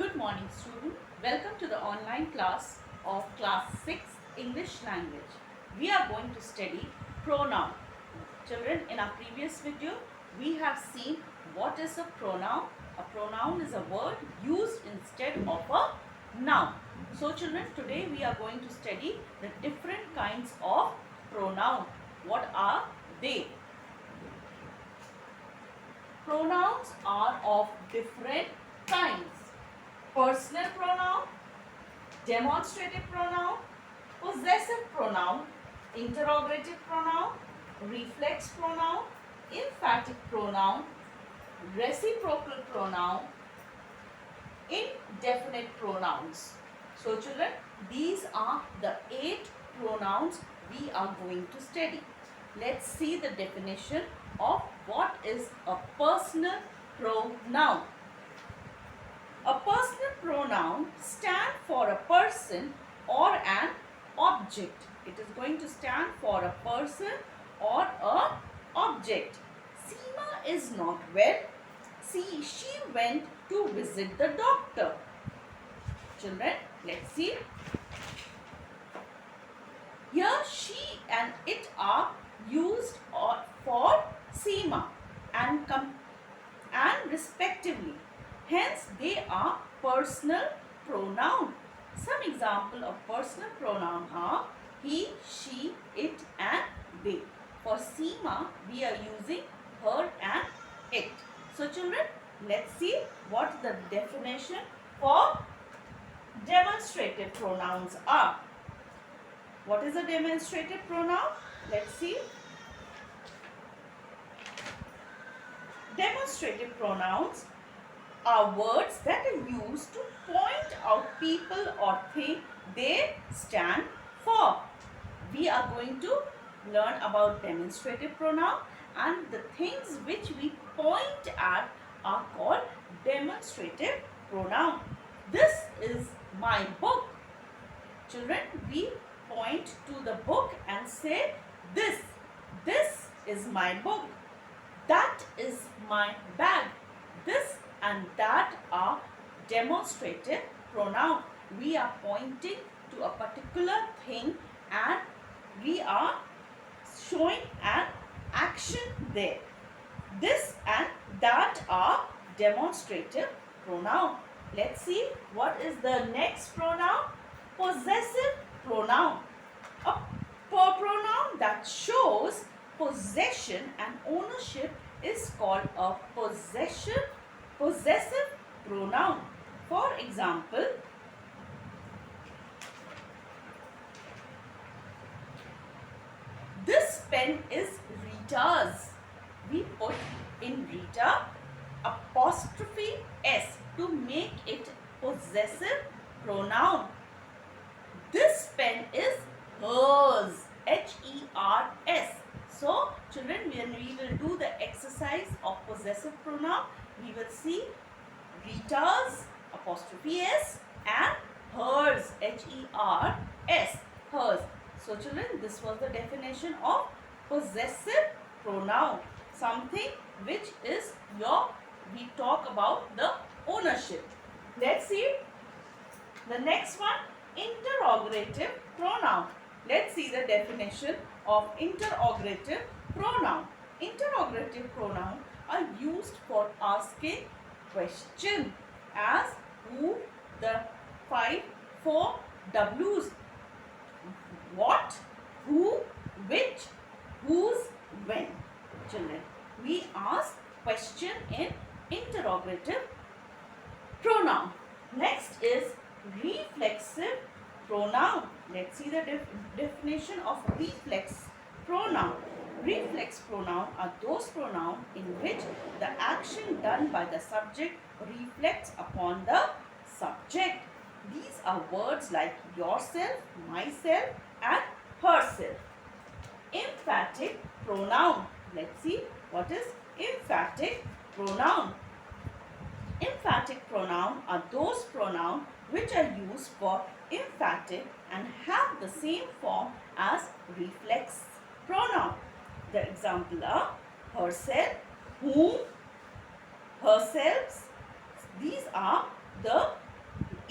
Good morning, student. Welcome to the online class of class 6 English language. We are going to study pronoun. Children, in our previous video, we have seen what is a pronoun. A pronoun is a word used instead of a noun. So children, today we are going to study the different kinds of pronoun. What are they? Pronouns are of different kinds. Personal pronoun, demonstrative pronoun, possessive pronoun, interrogative pronoun, reflex pronoun, emphatic pronoun, reciprocal pronoun, indefinite pronouns. So children, these are the 8 pronouns we are going to study. Let's see the definition of what is a personal pronoun. A personal pronoun stands for a person or an object. It is going to stand for a person or a object. Seema is not well. See, she went to visit the doctor. Children, let's see. Here she and it are used for Seema and respectively. Hence, they are personal pronoun. Some example of personal pronoun are he, she, it and they. For Seema, we are using her and it. So children, let's see what the definition for demonstrative pronouns are. What is a demonstrative pronoun? Let's see. Demonstrative pronouns are words that are used to point out people or thing they stand for. We are going to learn about demonstrative pronoun, and the things which we point at are called demonstrative pronoun. This is my book. Children, we point to the book and say this is my book. That is my bag. This and that are demonstrative pronoun. We are pointing to a particular thing and we are showing an action there. This and that are demonstrative pronoun. Let's see what is the next pronoun. Possessive pronoun. A pronoun that shows possession and ownership is called a possessive pronoun. For example, this pen is Rita's. We put in Rita apostrophe S to make it possessive pronoun. This pen is hers. H-E-R-S. So, children, when we will do the exercise of possessive pronoun, we will see Rita's apostrophe S and hers. H-E-R-S. Hers. So, children, this was the definition of possessive pronoun. Something which is we talk about the ownership. Let's see the next one, interrogative pronoun. Let's see the definition of interrogative pronoun. Interrogative pronoun are used for asking question as who, the 4 W's. What, who, which, whose, when. Children, we ask question in interrogative pronoun. Next is reflexive pronoun. Let's see the definition of reflex pronoun. Reflex pronoun are those pronouns in which the action done by the subject reflects upon the subject. These are words like yourself, myself and herself. Emphatic pronoun. Let's see what is emphatic pronoun. Emphatic pronoun are those pronouns which are used for emphatic and have the same form as reflex pronoun. The example are herself, whom, herself. These are the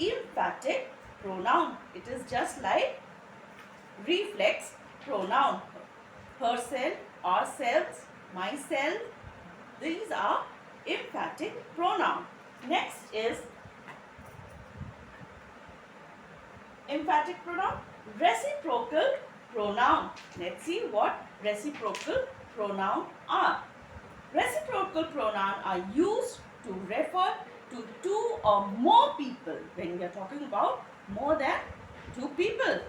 emphatic pronoun. It is just like reflex pronoun. Herself, ourselves, myself. These are emphatic pronoun. Next is emphatic pronoun, reciprocal pronoun. Let's see what reciprocal pronoun are. Reciprocal pronoun are used to refer to two or more people when we are talking about more than two people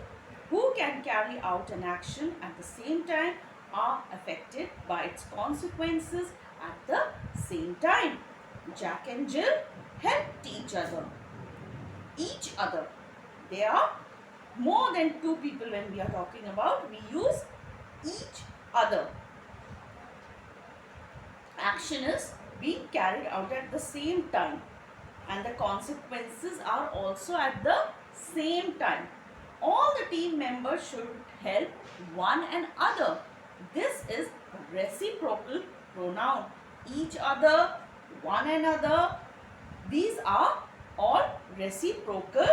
who can carry out an action at the same time are affected by its consequences at the same time. Jack and Jill helped each other. Each other. They are more than two people when we are talking about. We use each other. Action is being carried out at the same time and the consequences are also at the same time. All the team members should help one another. This is reciprocal pronoun. Each other, one another. These are all reciprocal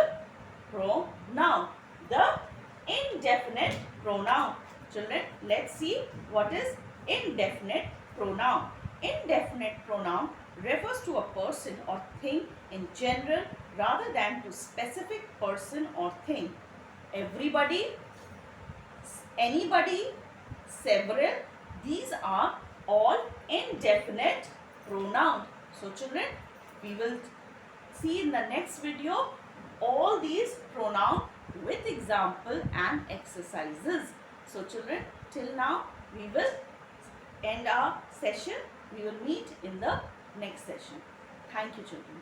pronoun. The indefinite pronoun. Children, let's see what is indefinite pronoun. Indefinite pronoun refers to a person or thing in general rather than to specific person or thing. Everybody, anybody, several, these are all indefinite pronoun. So children, we will see in the next video all these pronoun with example and exercises. So children, till now we will end our session. We will meet in the next session. Thank you children.